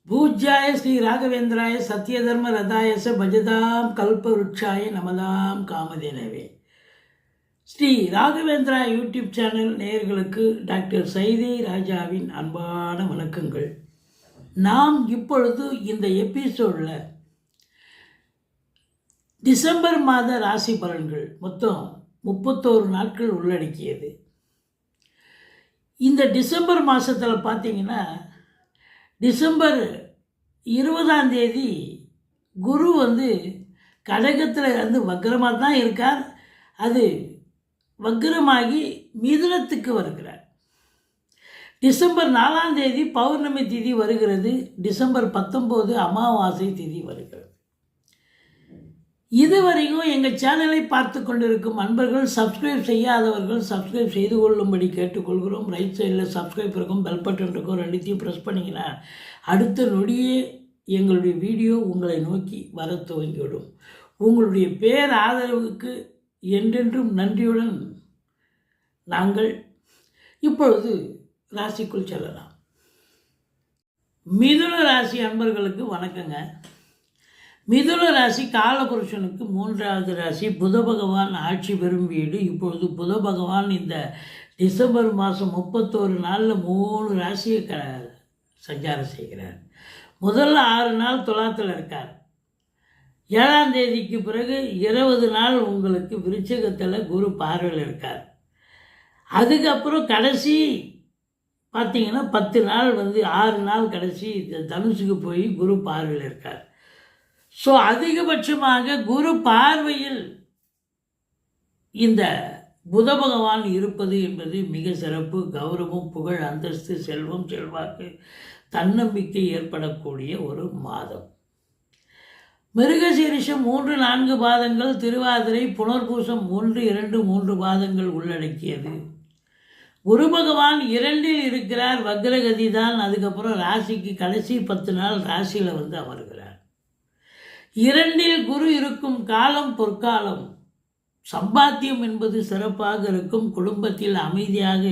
பூஜ்யாய Sri ராகவேந்திராய சத்யதர்ம ரதாயச பஜதாம் கல்பவருட்சாய நமதாம் காமதேனவே. Sri Raghavendra YouTube channel நேயர்களுக்கு doctor Saidai ராஜாவின் அன்பான வணக்கங்கள். நாம் இப்பொழுது இந்த எபிசோடில் டிசம்பர் மாத ராசி பலன்கள் மொத்தம் 31 நாட்கள் உள்ளடக்கியது. இந்த டிசம்பர் மாதத்தில் பார்த்தீங்கன்னா டிசம்பர் 20 குரு கடகத்தில் வக்ரமாக தான் இருக்கார். அது வக்ரமாகி மிதுனத்துக்கு வருகிறார். டிசம்பர் 4 பௌர்ணமி திதி வருகிறது. டிசம்பர் 19 அமாவாசை திதி வருகிறது. இதுவரைக்கும் எங்கள் சேனலை பார்த்து கொண்டிருக்கும் அன்பர்கள், சப்ஸ்கிரைப் செய்யாதவர்கள் சப்ஸ்கிரைப் செய்து கொள்ளும்படி கேட்டுக்கொள்கிறோம். ரைட் சைடில் சப்ஸ்கிரைப் இருக்கும், பெல் பட்டன் இருக்கும், ரெண்டுத்தையும் ப்ரெஸ் பண்ணிங்கன்னா அடுத்த நொடியே எங்களுடைய வீடியோ உங்களை நோக்கி வர துவங்கிவிடும். உங்களுடைய பேர் ஆதரவுக்கு என்றென்றும் நன்றியுடன் நாங்கள் இப்பொழுது ராசிக்குள் செல்லலாம். மிதுன ராசி அன்பர்களுக்கு வணக்கங்க. மிதுன ராசி காலபுருஷனுக்கு 3வது ராசி. புத பகவான் ஆட்சி பெறும் வீடு. இப்பொழுது புத பகவான் இந்த டிசம்பர் மாதம் 31 நாளில் 3 ராசியை சஞ்சாரம் செய்கிறார். முதல்ல 6 நாள் துலாத்தில் இருக்கார். 7ஆம் தேதிக்கு பிறகு 20 நாள் உங்களுக்கு விருச்சிகத்தில் குரு பார்வையில் இருக்கார். அதுக்கப்புறம் கடைசி பார்த்திங்கன்னா 10 நாள் 6 நாள் கடைசி தனுசுக்கு போய் குரு பார்வையில் இருக்கார். ஸோ அதிகபட்சமாக குரு பார்வையில் இந்த புத பகவான் இருப்பது என்பது மிக சிறப்பு. கௌரவம், புகழ், அந்தஸ்து, செல்வம், செல்வாக்கு, தன்னம்பிக்கை ஏற்படக்கூடிய ஒரு மாதம். மிருகசீரிஷம் 3-4 பாதங்கள், திருவாதிரை, புனர்பூசம் 1-2-3 பாதங்கள் உள்ளடக்கியது. குரு பகவான் 2இல் இருக்கிறார். வக்ரகதி தான். அதுக்கப்புறம் ராசிக்கு கடைசி 10 நாள் ராசியில் அமர்கிறார். 2இல் குரு இருக்கும் காலம் பொற்காலம். சம்பாத்தியம் என்பது சிறப்பாக இருக்கும். குடும்பத்தில் அமைதியாக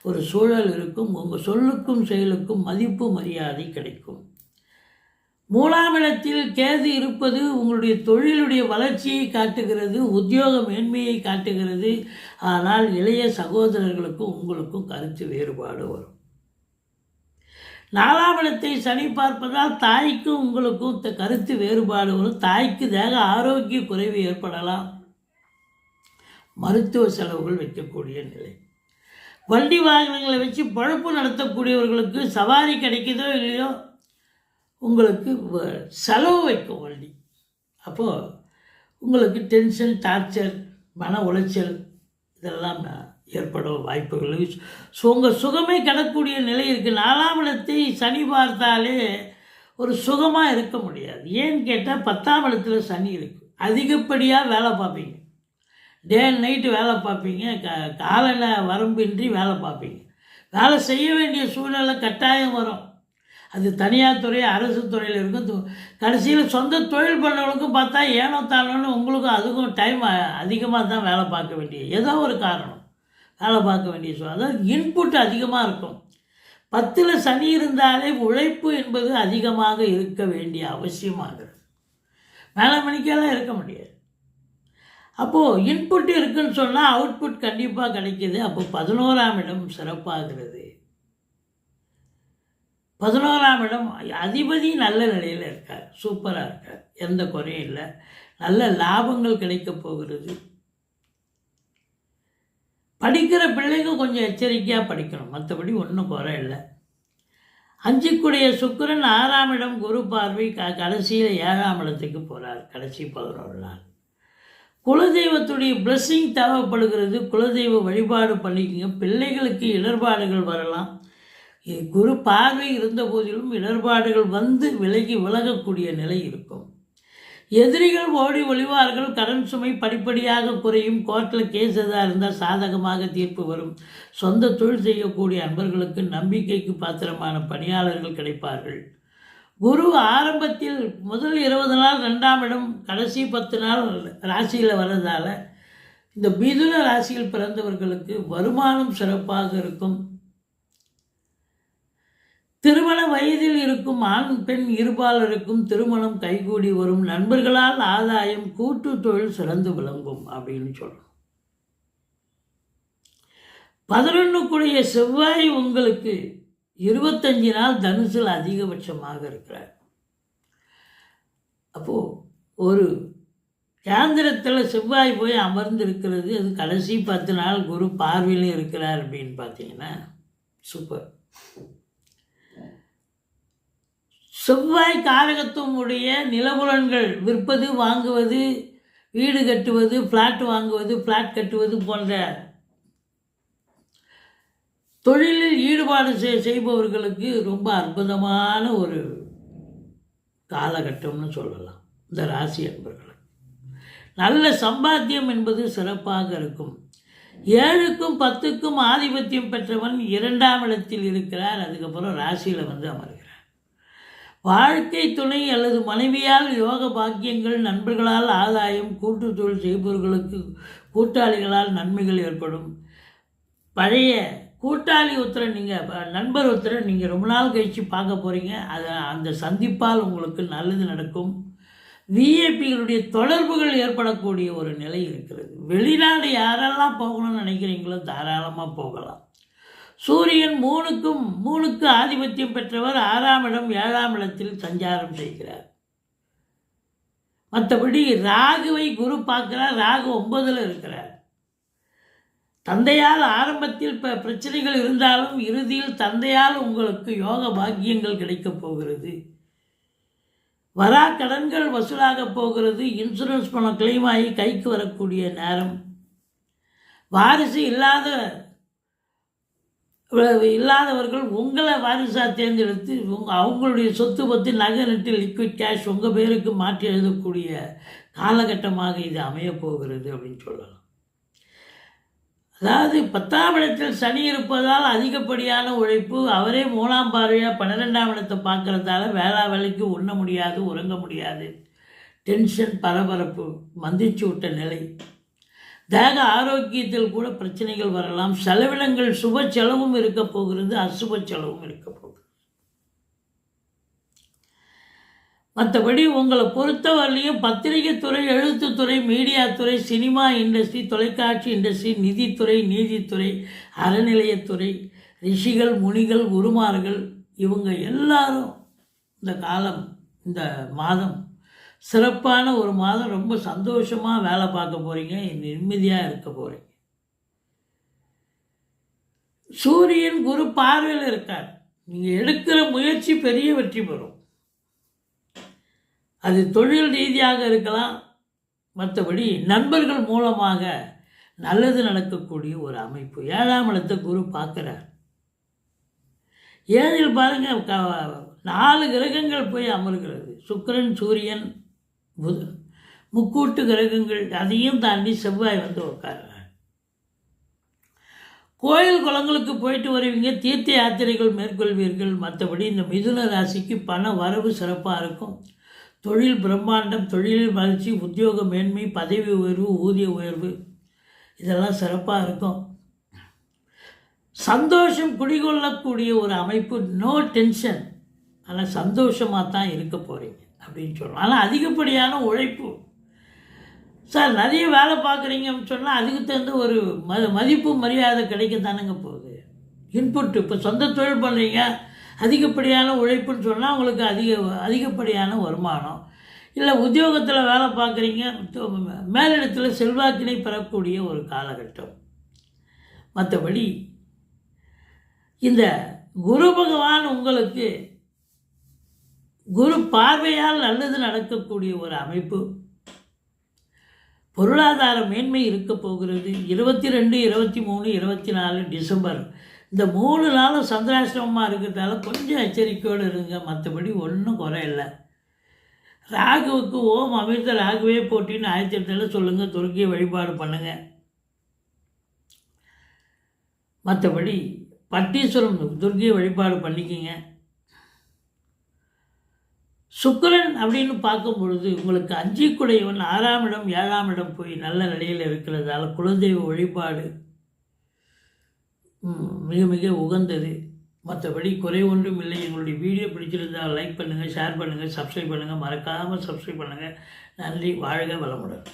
ஒரு சூழல் இருக்கும். உங்கள் சொல்லுக்கும் செயலுக்கும் மதிப்பு மரியாதை கிடைக்கும். 3ஆம் இடத்தில் கேது இருப்பது உங்களுடைய தொழிலுடைய வளர்ச்சியை காட்டுகிறது, உத்தியோக மேன்மையை காட்டுகிறது. ஆனால் இளைய சகோதரர்களுக்கும் உங்களுக்கும் கருத்து வேறுபாடு வரும். 4ஆம் இடத்தை சனி பார்ப்பதால் தாய்க்கும் உங்களுக்கும் கருத்து வேறுபாடு வரும். தாய்க்கு தேக ஆரோக்கிய குறைவு ஏற்படலாம். மருத்துவ செலவுகள் வைக்கக்கூடிய நிலை. வண்டி வாகனங்களை வச்சு பழப்பு நடத்தக்கூடியவர்களுக்கு சவாரி கிடைக்குதோ இல்லையோ உங்களுக்கு செலவு வைக்கும் வண்டி. அப்போது உங்களுக்கு டென்ஷன், டார்ச்சர், மன உளைச்சல் இதெல்லாம் ஏற்படும் வாய்ப்புகள். உங்கள் சுகமே கிடக்கூடிய நிலை இருக்குது. 4ஆம் இடத்தை சனி பார்த்தாலே ஒரு சுகமாக இருக்க முடியாது. ஏன்னு கேட்டால் 10ஆம் இடத்துல சனி இருக்குது. அதிகப்படியாக வேலை பார்ப்பீங்க. டே அண்ட் நைட்டு வேலை பார்ப்பீங்க. கால வரம்பின்றி வேலை பார்ப்பீங்க. வேலை செய்ய வேண்டிய சூழ்நிலை கட்டாயம் வரும். அது தனியார் துறை, அரசு துறையில் இருக்கும். கடைசியில் சொந்த தொழில் பண்ணவங்களுக்கும் பார்த்தா ஏனோ தானோன்னு உங்களுக்கும் அதுக்கும் டைம் அதிகமாக தான் வேலை பார்க்க வேண்டிய ஏதோ ஒரு காரணம் வேலை பார்க்க வேண்டிய அதாவது இன்புட் அதிகமாக இருக்கும். 10ல் சனி இருந்தாலே உழைப்பு என்பது அதிகமாக இருக்க வேண்டிய அவசியமாகிறது. மேலே மணிக்கெல்லாம் இருக்க முடியாது. அப்போது இன்புட் இருக்குன்னு சொன்னால் அவுட்புட் கண்டிப்பாக கிடைக்கிது. அப்போ 11ஆம் இடம் சிறப்பாகிறது. 11ஆம் இடம் அதிபதி நல்ல நிலையில் இருக்கார். சூப்பராக இருக்கார். எந்த குறையும் இல்லை. நல்ல லாபங்கள் கிடைக்கப் போகிறது. படிக்கிற பிள்ளைங்க கொஞ்சம் எச்சரிக்கையாக படிக்கணும். மற்றபடி ஒன்றும் குறை இல்லை. 5க்குடைய சுக்கிரன் 6ஆம் இடம் குரு பார்வை கடைசியில் 7ஆம் இடத்துக்கு போகிறார். கடைசி 11 நாள் குலதெய்வத்துடைய பிளஸ்ஸிங் தேவைப்படுகிறது. குலதெய்வ வழிபாடு பண்ணிக்கோங்க. பிள்ளைகளுக்கு இடர்பாடுகள் வரலாம். குரு பார்வை இருந்த போதிலும் இடர்பாடுகள் விலகக்கூடிய நிலை இருக்கும். எதிரிகள் ஓடி ஒளிவார்கள். கடன் சுமை படிப்படியாக குறையும். கோர்ட்டில் கேஸ் எதாக இருந்தால் சாதகமாக தீர்ப்பு வரும். சொந்த தொழில் செய்யக்கூடிய அன்பர்களுக்கு நம்பிக்கைக்கு பாத்திரமான பணியாளர்கள் கிடைப்பார்கள். குரு ஆரம்பத்தில் முதல் 20 நாள் 2ஆம் இடம், கடைசி 10 நாள் ராசியில் வர்றதால இந்த மிதுன ராசியில் பிறந்தவர்களுக்கு வருமானம் சிறப்பாக இருக்கும். திருமண வயதில் இருக்கும் ஆண் பெண் இருபாலருக்கும் திருமணம் கைகூடி வரும், நண்பர்களால் ஆதாயம், கூட்டு தொழில் சிறந்து விளங்கும் அப்படின்னு சொல்லணும். 11 செவ்வாய் உங்களுக்கு 25 நாள் தனுசில் அதிகபட்சமாக இருக்கிறார். அப்போது ஒரு கேந்திரத்தில் செவ்வாய் போய் அமர்ந்திருக்கிறது, அது கடைசி 10 நாள் குரு பார்வையில் இருக்கிறார் அப்படின்னு பார்த்தீங்கன்னா சூப்பர். செவ்வாய் காரகத்துவம் உடைய நிலபுலன்கள் விற்பது, வாங்குவது, வீடு கட்டுவது, ஃப்ளாட் வாங்குவது, ஃப்ளாட் கட்டுவது போன்ற தொழிலில் ஈடுபாடு செய்பவர்களுக்கு ரொம்ப அற்புதமான ஒரு காலகட்டம்னு சொல்லலாம். இந்த ராசி அன்பர்களுக்கு நல்ல சம்பாத்தியம் என்பது சிறப்பாக இருக்கும். 7க்கும் 10க்கும் ஆதிபத்தியம் பெற்றவன் 2ஆம் இடத்தில் இருக்கிறார். அதுக்கப்புறம் ராசியில் வந்து அமர்கிறார். வாழ்க்கை துணை அல்லது மனைவியால் யோக பாக்கியங்கள், நண்பர்களால் ஆதாயம், கூட்டு தொழில் செய்பவர்களுக்கு கூட்டாளிகளால் நன்மைகள் ஏற்படும். பழைய கூட்டாளி ஒருத்தரை நண்பர் ஒருத்தரை நீங்கள் ரொம்ப நாள் கழித்து பார்க்க போகிறீங்க. அந்த சந்திப்பால் உங்களுக்கு நல்லது நடக்கும். விஐபிகளுடைய தொடர்புகள் ஏற்படக்கூடிய ஒரு நிலை இருக்கிறது. வெளிநாடு யாரெல்லாம் போகணும்னு நினைக்கிறீங்களோ தாராளமாக போகலாம். சூரியன் 3க்கு ஆதிபத்தியம் பெற்றவர் 6ஆம் இடம் 7ஆம் இடத்தில் சஞ்சாரம் செய்கிறார். மற்றபடி ராகுவை குரு பார்க்கிறார். ராகு 9ல் இருக்கிறார். தந்தையால் ஆரம்பத்தில் பிரச்சனைகள் இருந்தாலும் இறுதியில் தந்தையால் உங்களுக்கு யோக பாக்கியங்கள் கிடைக்கப் போகிறது. வரா கடன்கள் வசூலாக போகிறது. இன்சூரன்ஸ் பணம் கிளைம் ஆகி கைக்கு வரக்கூடிய நேரம். வாரிசு இல்லாதவர்கள் உங்களை வாரிசாக தேர்ந்தெடுத்து அவங்களுடைய சொத்து பற்றி நகை நட்டு லிக்விட் கேஷ் உங்கள் பேருக்கு மாற்றி எழுதக்கூடிய காலகட்டமாக இது அமையப்போகிறது அப்படின்னு சொல்லலாம். அதாவது 10ஆம் இடத்தில் சனி இருப்பதால் அதிகப்படியான உழைப்பு. அவரே 3ஆம் பார்வையாக 12ஆம் இடத்தை பார்க்கறதால வேலைக்கு உண்ண முடியாது, உறங்க முடியாது, டென்ஷன், பரபரப்பு, மந்திச்சு விட்ட நிலை. தேக ஆரோக்கியத்தில் கூட பிரச்சனைகள் வரலாம். செலவினங்கள் சுப செலவும் இருக்க போகிறது, அசுப செலவும் இருக்க போகிறது. மற்றபடி உங்களை பொறுத்தவரையிலையும் பத்திரிகை துறை, எழுத்துத்துறை, மீடியா துறை, சினிமா இண்டஸ்ட்ரி, தொலைக்காட்சி இண்டஸ்ட்ரி, நிதித்துறை, நீதித்துறை, அறநிலையத்துறை, ரிஷிகள், முனிகள், குருமார்கள் இவங்க எல்லாரும் இந்த மாதம் சிறப்பான ஒரு மாதம். ரொம்ப சந்தோஷமாக வேலை பார்க்க போகிறீங்க, நிம்மதியாக இருக்க போகிறீங்க. சூரியன் குரு பார்வையில் இருக்கார். நீங்கள் எடுக்கிற முயற்சி பெரிய வெற்றி பெறும். அது தொழில் ரீதியாக இருக்கலாம். மற்றபடி நண்பர்கள் மூலமாக நல்லது நடக்கக்கூடிய ஒரு அமைப்பு. 7ஆம் இடத்தை குரு பார்க்குறார். 7ல் பாருங்கள் 4 கிரகங்கள் போய் அமர்கிறது. சுக்கிரன், சூரியன், புதன், முக்கூட்டு கிரகங்கள். அதையும் தாண்டி செவ்வாய் வந்து உட்கார்றார். கோயில் குளங்களுக்கு போயிட்டு வருவீங்க, தீர்த்த யாத்திரைகள் மேற்கொள்வீர்கள். மற்றபடி இந்த மிதுன ராசிக்கு பண வரவு சிறப்பாக இருக்கும். தொழில் பிரம்மாண்டம், தொழிலில் வளர்ச்சி, உத்தியோக மேன்மை, பதவி உயர்வு, ஊதிய உயர்வு இதெல்லாம் சிறப்பாக இருக்கும். சந்தோஷம் குடிகொள்ளக்கூடிய ஒரு அமைப்பு. நோ டென்ஷன், ஆனால் சந்தோஷமாக தான் இருக்க போகிறீங்க அப்படின்னு சொல்லலாம். ஆனால் அதிகப்படியான உழைப்பு. சார் நிறைய வேலை பார்க்குறீங்கன்னு சொன்னால் அதுக்கு தகுந்த ஒரு மதிப்பு மரியாதை கிடைக்க தானேங்க போகுது. இன்புட்டு இப்போ சொந்த தொழில் பண்ணுறீங்க, அதிகப்படியான உழைப்புன்னு சொன்னால் உங்களுக்கு அதிகப்படியான வருமானம். இல்லை உத்தியோகத்தில் வேலை பார்க்குறீங்க, மேலிடத்தில் செல்வாக்கினை பெறக்கூடிய ஒரு காலகட்டம். மற்றபடி இந்த குரு பகவான் உங்களுக்கு குரு பார்வையால் நல்லது நடக்கக்கூடிய ஒரு அமைப்பு. பொருளாதார மேன்மை இருக்க போகிறது. 22, 23, 24 டிசம்பர் இந்த 3 நாளும் சந்திராசிரமமாக இருக்கிறதால கொஞ்சம் எச்சரிக்கையோடு இருங்க. மற்றபடி ஒன்றும் குறை இல்லை. ராகுவுக்கு ஓம் அமிர்த ராகுவே போட்டின்னு 1008 சொல்லுங்கள். துர்க்கியை வழிபாடு பண்ணுங்கள். மற்றபடி பட்டீஸ்வரம் துர்க்கியை வழிபாடு பண்ணிக்கிங்க. சுக்கிரன் அப்படின்னு பார்க்கும் பொழுது உங்களுக்கு 5 குடையவன் 6ஆம் இடம் 7ஆம் இடம் போய் நல்ல நிலையில் இருக்கிறதால குலதெய்வ வழிபாடு மிக மிக உகந்தது. மற்றபடி குறை ஒன்றும் இல்லை. எங்களுடைய வீடியோ பிடிச்சிருந்தால் லைக் பண்ணுங்கள், ஷேர் பண்ணுங்கள், சப்ஸ்கிரைப் பண்ணுங்கள். மறக்காமல் சப்ஸ்கிரைப் பண்ணுங்கள். நன்றி. வாழ்க வளமுடன்.